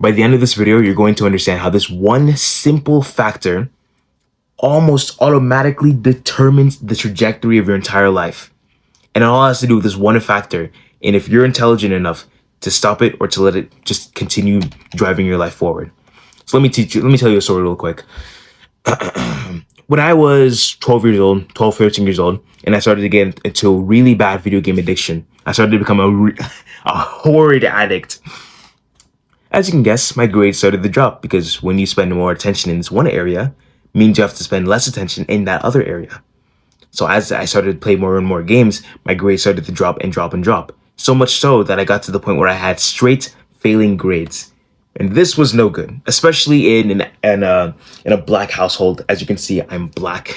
By the end of this video, you're going to understand how this one simple factor almost automatically determines the trajectory of your entire life. And it all has to do with this one factor. And if you're intelligent enough to stop it or to let it just continue driving your life forward. So let me tell you a story real quick. When I was 13 years old, and I started to get into a really bad video game addiction, I started to become a horrid addict. As you can guess, my grades started to drop because when you spend more attention in this one area, means you have to spend less attention in that other area. So as I started to play more and more games, my grades started to drop and drop and drop. So much so that I got to the point where I had straight failing grades. And this was no good, especially in a black household. As you can see, I'm black.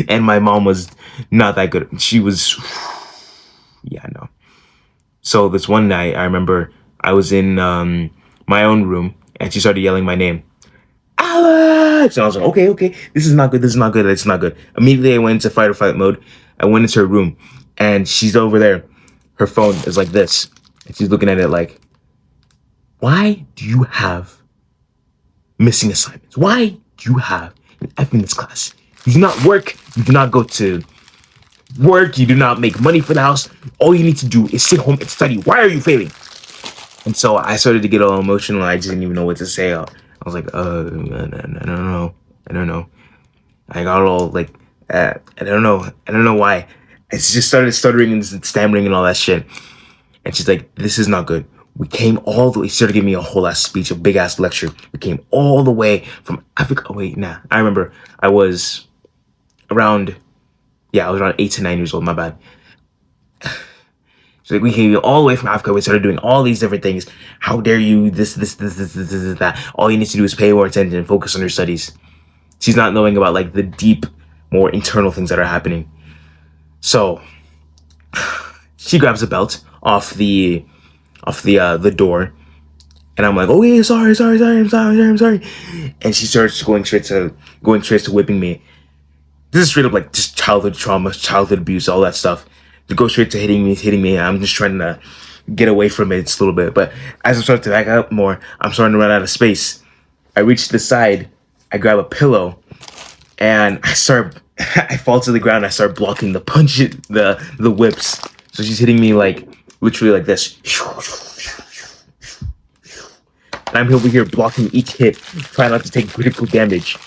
And my mom was not that good. She was, yeah, no. So this one night, I remember I was in my own room and she started yelling my name. Alex! And I was like, okay, this is not good. Immediately, I went into fight or flight mode. I went into her room and she's over there. Her phone is like this. And she's looking at it like, why do you have missing assignments? Why do you have an F in this class? You do not work. You do not go to work. You do not make money for the house. All you need to do is sit home and study. Why are you failing? And so I started to get all emotional. I just didn't even know what to say. I was like, I don't know. I got all like, I don't know why. I just started stuttering and stammering and all that shit. And she's like, this is not good. We came all the way, she started giving me a whole ass speech, a big ass lecture. We came all the way from Africa. Oh wait, nah. I remember I was around 8 to 9 years old, my bad. So like, we came all the way from Africa. We started doing all these different things. How dare you, this, that. All you need to do is pay more attention and focus on your studies. She's not knowing about like the deep, more internal things that are happening. So she grabs a belt off the door, and I'm like, oh yeah, sorry, I'm sorry. And she starts going straight to whipping me. This is straight up like just childhood trauma, childhood abuse, all that stuff. To go straight to hitting me. I'm just trying to get away from it just a little bit. But as I'm starting to back up more, I'm starting to run out of space. I reach the side, I grab a pillow, and I fall to the ground. I start blocking the punches, the whips. So she's hitting me like literally like this. And I'm over here blocking each hit, trying not to take critical damage.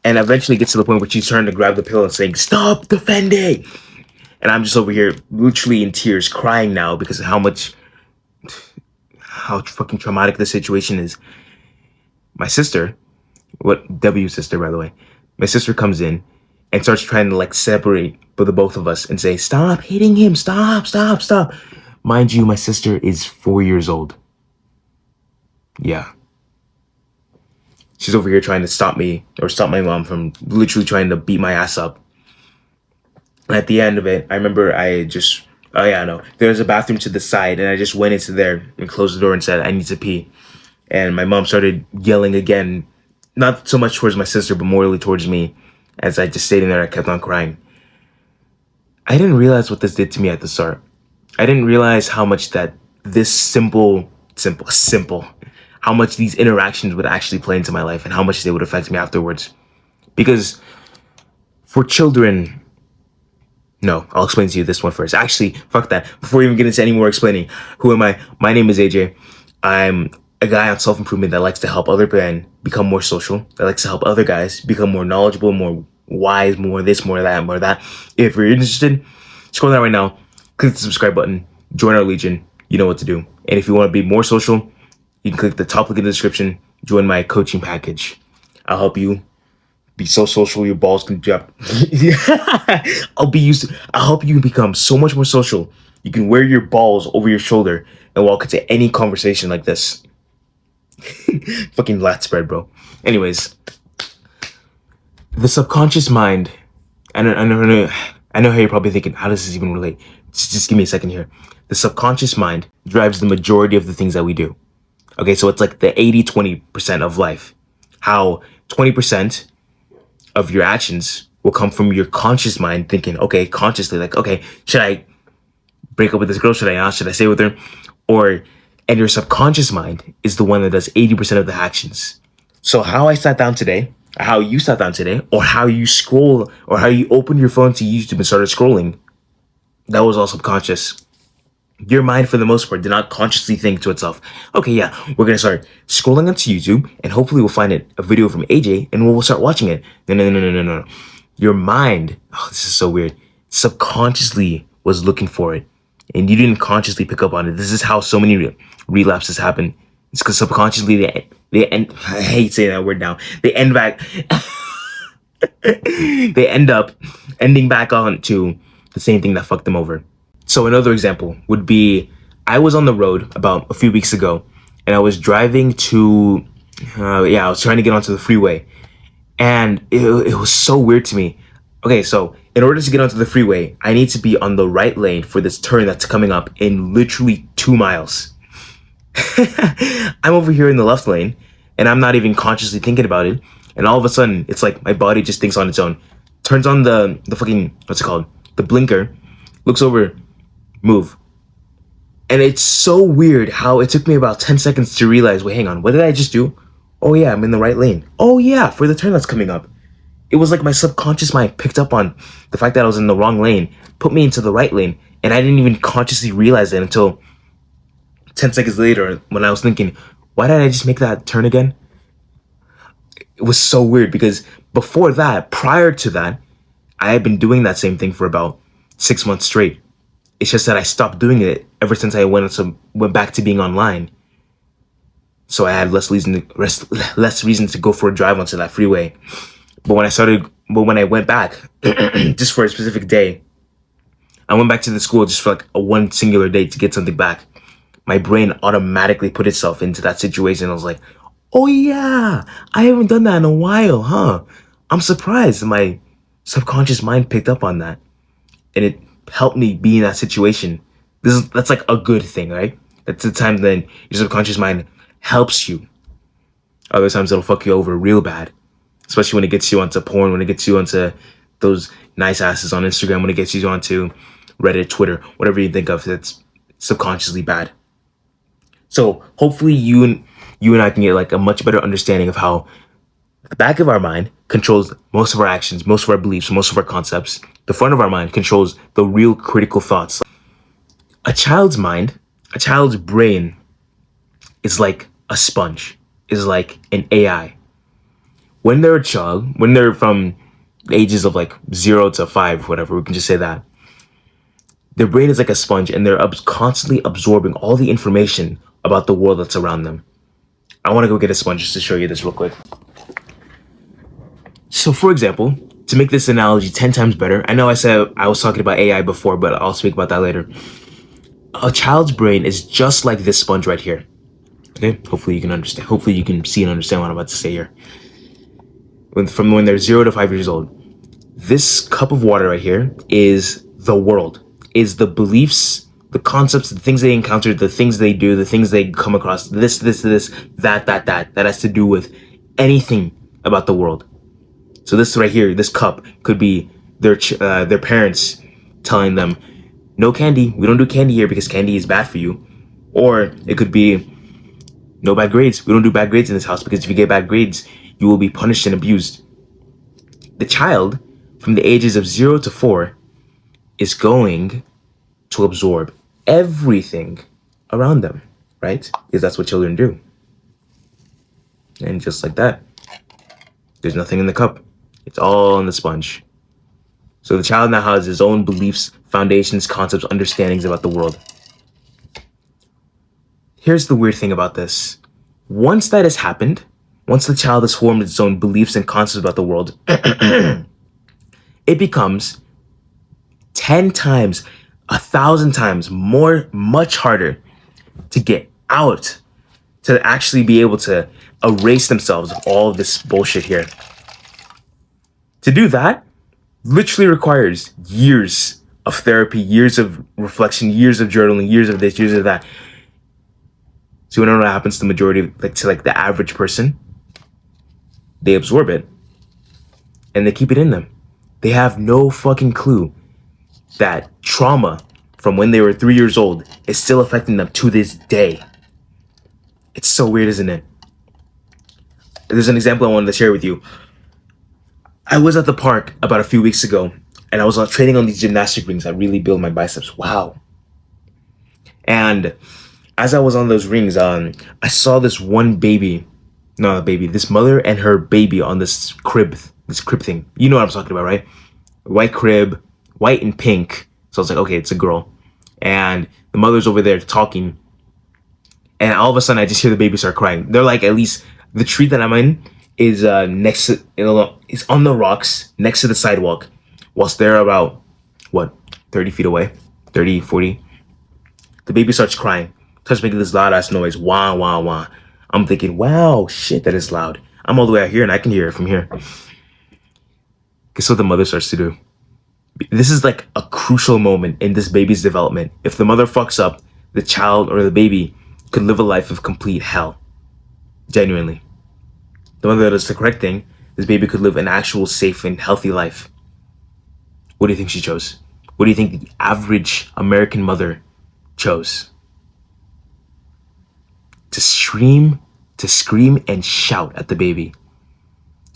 And eventually gets to the point where she's trying to grab the pillow and saying, stop defending! And I'm just over here literally in tears, crying now because of how fucking traumatic the situation is. My sister, W's sister, by the way, my sister comes in and starts trying to like separate the both of us and say, stop hitting him, stop. Mind you, my sister is 4 years old. Yeah. She's over here trying to stop me or stop my mom from literally trying to beat my ass up. And at the end of it, I remember there's a bathroom to the side and I just went into there and closed the door and said, I need to pee. And my mom started yelling again, not so much towards my sister, but morally towards me. As I just stayed in there, I kept on crying. I didn't realize what this did to me at the start. I didn't realize how much that this simple, how much these interactions would actually play into my life and how much they would affect me afterwards. Because for children, no, I'll explain to you this one first. Actually, fuck that. Before we even get into any more explaining, who am I? My name is AJ. I'm a guy on self-improvement that likes to help other men become more social, that likes to help other guys become more knowledgeable, more wise, more this, more that, more that. If you're interested, scroll down right now, click the subscribe button, join our legion, you know what to do. And if you want to be more social, you can click the top link in the description, join my coaching package. I'll help you be so social your balls can drop. I'll help you become so much more social. You can wear your balls over your shoulder and walk into any conversation like this. Fucking lat spread, bro. Anyways, the subconscious mind. I know how you're probably thinking, how does this even relate? Just give me a second here. The subconscious mind drives the majority of the things that we do. Okay, so it's like the 80-20% of life. How 20% of your actions will come from your conscious mind thinking, okay, consciously, like, okay, should I break up with this girl? Should I not? Should I stay with her? Or And your subconscious mind is the one that does 80% of the actions. So how I sat down today, how you sat down today, or how you scroll, or how you opened your phone to YouTube and started scrolling, that was all subconscious. Your mind, for the most part, did not consciously think to itself, okay, yeah, we're going to start scrolling onto YouTube, and hopefully we'll find a video from AJ, and we'll start watching it. No. Your mind, oh, this is so weird, subconsciously was looking for it, and you didn't consciously pick up on it. This is how so many relapses happen. It's because subconsciously they end. I hate saying that word now. They end back. They end up ending back on to the same thing that fucked them over. So another example would be, I was on the road about a few weeks ago, and I was driving to, I was trying to get onto the freeway, and it was so weird to me. Okay, so in order to get onto the freeway, I need to be on the right lane for this turn that's coming up in literally 2 miles. I'm over here in the left lane, and I'm not even consciously thinking about it, and all of a sudden, it's like my body just thinks on its own, turns on the fucking, what's it called, the blinker, looks over, move. And it's so weird how it took me about 10 seconds to realize, wait, hang on, what did I just do? Oh yeah, I'm in the right lane. Oh yeah, for the turn that's coming up. It was like my subconscious mind picked up on the fact that I was in the wrong lane, put me into the right lane, and I didn't even consciously realize it until 10 seconds later when I was thinking, why did I just make that turn again? It was so weird because before that, prior to that, I had been doing that same thing for about 6 months straight. It's just that I stopped doing it ever since I went back to being online. So I had less reason to go for a drive onto that freeway. But when I went back, just for a specific day, I went back to the school just for like a one singular day to get something back. My brain automatically put itself into that situation. I was like, oh yeah, I haven't done that in a while, huh? I'm surprised my subconscious mind picked up on that. And it helped me be in that situation. That's like a good thing, right? That's the time then your subconscious mind helps you. Other times it'll fuck you over real bad. Especially when it gets you onto porn, when it gets you onto those nice asses on Instagram, when it gets you onto Reddit, Twitter, whatever you think of that's subconsciously bad. So hopefully you and I can get like a much better understanding of how the back of our mind controls most of our actions, most of our beliefs, most of our concepts. The front of our mind controls the real critical thoughts. A child's mind, a child's brain is like a sponge, is like an AI. When they're a child, when they're from the ages of like 0 to 5, whatever, we can just say that, their brain is like a sponge and they're constantly absorbing all the information about the world that's around them. I want to go get a sponge just to show you this real quick. So for example, to make this analogy 10 times better, I know I said I was talking about AI before, but I'll speak about that later. A child's brain is just like this sponge right here. Okay, hopefully you can understand. Hopefully you can see and understand what I'm about to say here. From when they're 0 to 5 years old, this cup of water right here is the world, is the beliefs, the concepts, the things they encounter, the things they do, the things they come across, this, that has to do with anything about the world. So this right here, this cup could be their parents telling them, no candy, we don't do candy here because candy is bad for you. Or it could be, no bad grades, we don't do bad grades in this house because if you get bad grades, you will be punished and abused. The child, from the ages of 0 to 4, is going to absorb everything around them, right? Because that's what children do. And just like that, there's nothing in the cup. It's all in the sponge. So the child now has his own beliefs, foundations, concepts, understandings about the world. Here's the weird thing about this. Once that has happened, once the child has formed its own beliefs and concepts about the world, it becomes 10 times, 1,000 times more, much harder to get out, to actually be able to erase themselves of all of this bullshit here. To do that literally requires years of therapy, years of reflection, years of journaling, years of this, years of that. So you know what happens to the majority, to the average person? They absorb it and they keep it in them. They have no fucking clue that trauma from when they were 3 years old is still affecting them to this day. It's so weird, isn't it? There's an example I wanted to share with you. I was at the park about a few weeks ago, and I was training on these gymnastic rings that really build my biceps. Wow. And as I was on those rings, I saw this one baby, not a baby, this mother and her baby on this crib thing. You know what I'm talking about, right? White crib, white and pink. So I was like, okay, it's a girl. And the mother's over there talking. And all of a sudden, I just hear the baby start crying. They're like, at least the tree that I'm in is next to, it's on the rocks next to the sidewalk, whilst they're about, what, 30 feet away, 30, 40. The baby starts crying, starts making this loud ass noise, wah, wah, wah. I'm thinking, wow, shit, that is loud. I'm all the way out here and I can hear it from here. Guess what the mother starts to do? This is like a crucial moment in this baby's development. If the mother fucks up, the child or the baby could live a life of complete hell. Genuinely. The mother does the correct thing, this baby could live an actual safe and healthy life. What do you think she chose? What do you think the average American mother chose? To scream and shout at the baby.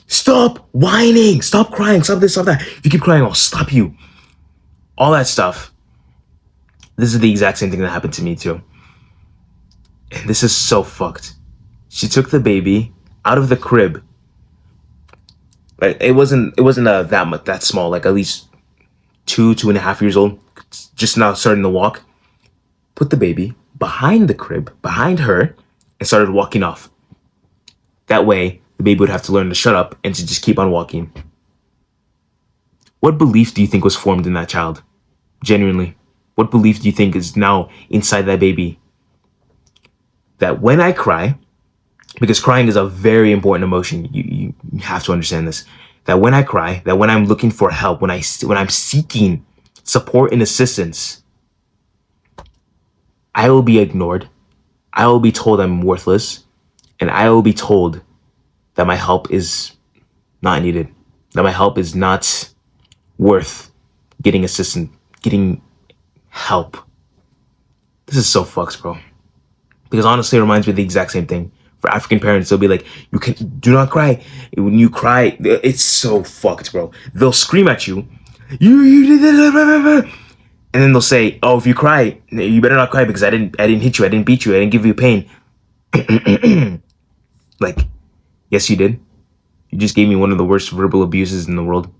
Stop whining, stop crying, stop this, stop that. If you keep crying, I'll stop you. All that stuff. This is the exact same thing that happened to me too. And this is so fucked. She took the baby out of the crib. Like it wasn't that small, like at least 2.5 years old, just now starting to walk. Put the baby behind the crib, behind her, and started walking off. That way, the baby would have to learn to shut up and to just keep on walking. What belief do you think was formed in that child? Genuinely. What belief do you think is now inside that baby? That when I cry, because crying is a very important emotion, you have to understand this, that when I cry, that when I'm looking for help, when I'm seeking support and assistance, I will be ignored, I will be told I'm worthless, and I will be told that my help is not needed, that my help is not worth getting assistance, getting help. This is so fucked, bro. Because honestly, it reminds me of the exact same thing. For African parents, they'll be like, do not cry. When you cry, it's so fucked, bro. They'll scream at you. You did this. And then they'll say, oh, if you cry, you better not cry because I didn't hit you, I didn't beat you, I didn't give you pain. Like, yes, you did. You just gave me one of the worst verbal abuses in the world.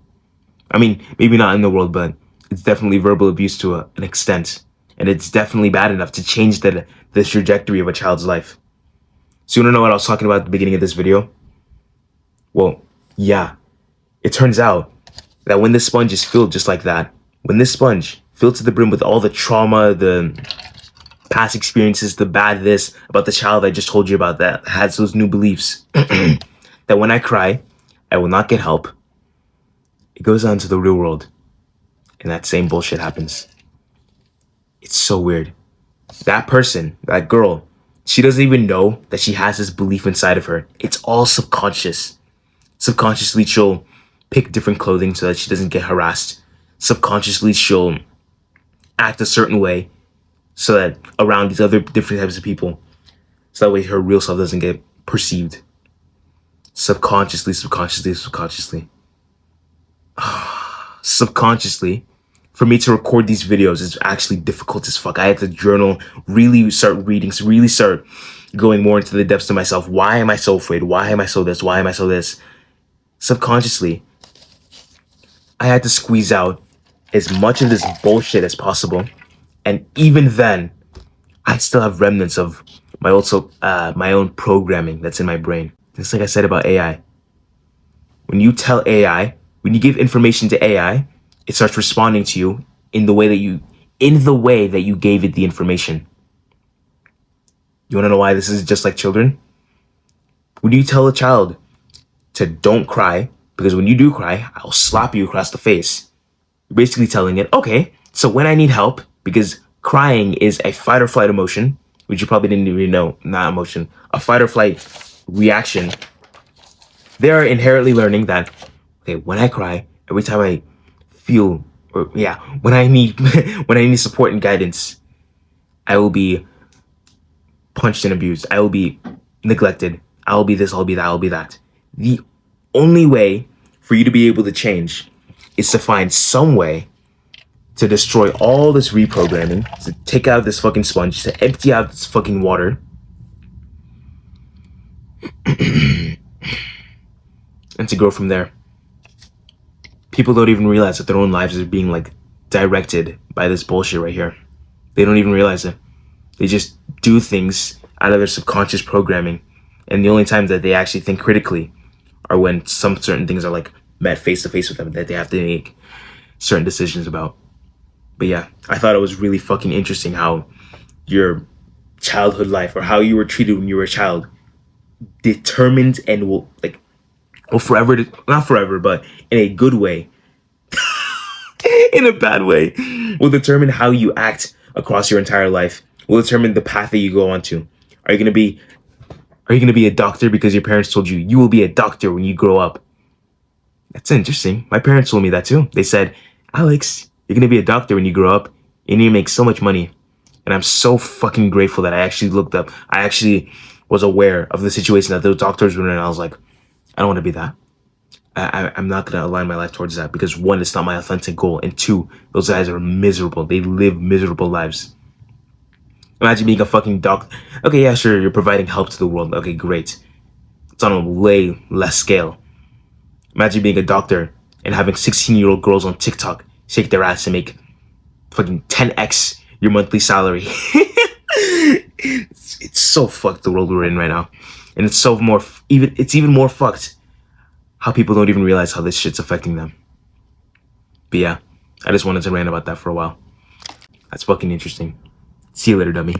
I mean, maybe not in the world, but it's definitely verbal abuse to an extent. And it's definitely bad enough to change the trajectory of a child's life. So you wanna know what I was talking about at the beginning of this video? Well, yeah. It turns out that when this sponge is filled just like that, when this sponge filled to the brim with all the trauma, the past experiences, the bad this, about the child I just told you about that has those new beliefs, that when I cry, I will not get help. It goes on to the real world. And that same bullshit happens. It's so weird. That person, that girl, she doesn't even know that she has this belief inside of her. It's all subconscious. Subconsciously, she'll pick different clothing so that she doesn't get harassed. Subconsciously, she'll act a certain way so that around these other different types of people, so that way her real self doesn't get perceived. Subconsciously. Subconsciously, for me to record these videos is actually difficult as fuck. I had to journal, really start reading, really start going more into the depths of myself. Why am I so afraid? Why am I so this? Why am I so this? Subconsciously, I had to squeeze out as much of this bullshit as possible. And even then, I still have remnants of my own programming that's in my brain. Just like I said about AI. When you tell AI, when you give information to AI, it starts responding to you in the way that you gave it the information. You want to know why this is just like children? When you tell a child to don't cry, because when you do cry, I'll slap you across the face. You're basically telling it, okay, so when I need help, because crying is a fight or flight emotion, which you probably didn't even know, not emotion, a fight or flight reaction. They are inherently learning that, okay, when I cry, every time I feel, when I need support and guidance, I will be punched and abused. I will be neglected. I'll be this, I'll be that, I'll be that. The only way for you to be able to change is to find some way to destroy all this reprogramming, to take out this fucking sponge, to empty out this fucking water, and to grow from there. People don't even realize that their own lives are being like directed by this bullshit right here. They don't even realize it. They just do things out of their subconscious programming, and the only time that they actually think critically are when some certain things are like met face to face with them that they have to make certain decisions about. But yeah, I thought it was really fucking interesting how your childhood life or how you were treated when you were a child determined and will forever, not forever, but in a good way, in a bad way, will determine how you act across your entire life, will determine the path that you go on to. Are you gonna be a doctor because your parents told you you will be a doctor when you grow up? That's interesting. My parents told me that too. They said, Alex, you're gonna be a doctor when you grow up. You need to make so much money. And I'm so fucking grateful that I actually looked up. I actually was aware of the situation that those doctors were in. And I was like, I don't want to be that. I'm not going to align my life towards that because one, it's not my authentic goal. And two, those guys are miserable. They live miserable lives. Imagine being a fucking doctor. Okay, yeah, sure, you're providing help to the world. Okay, great. It's on a way less scale. Imagine being a doctor and having 16-year-old girls on TikTok shake their ass to make fucking 10x your monthly salary. It's so fucked, the world we're in right now. And it's even more fucked how people don't even realize how this shit's affecting them. But yeah, I just wanted to rant about that for a while. That's fucking interesting. See you later, dummy.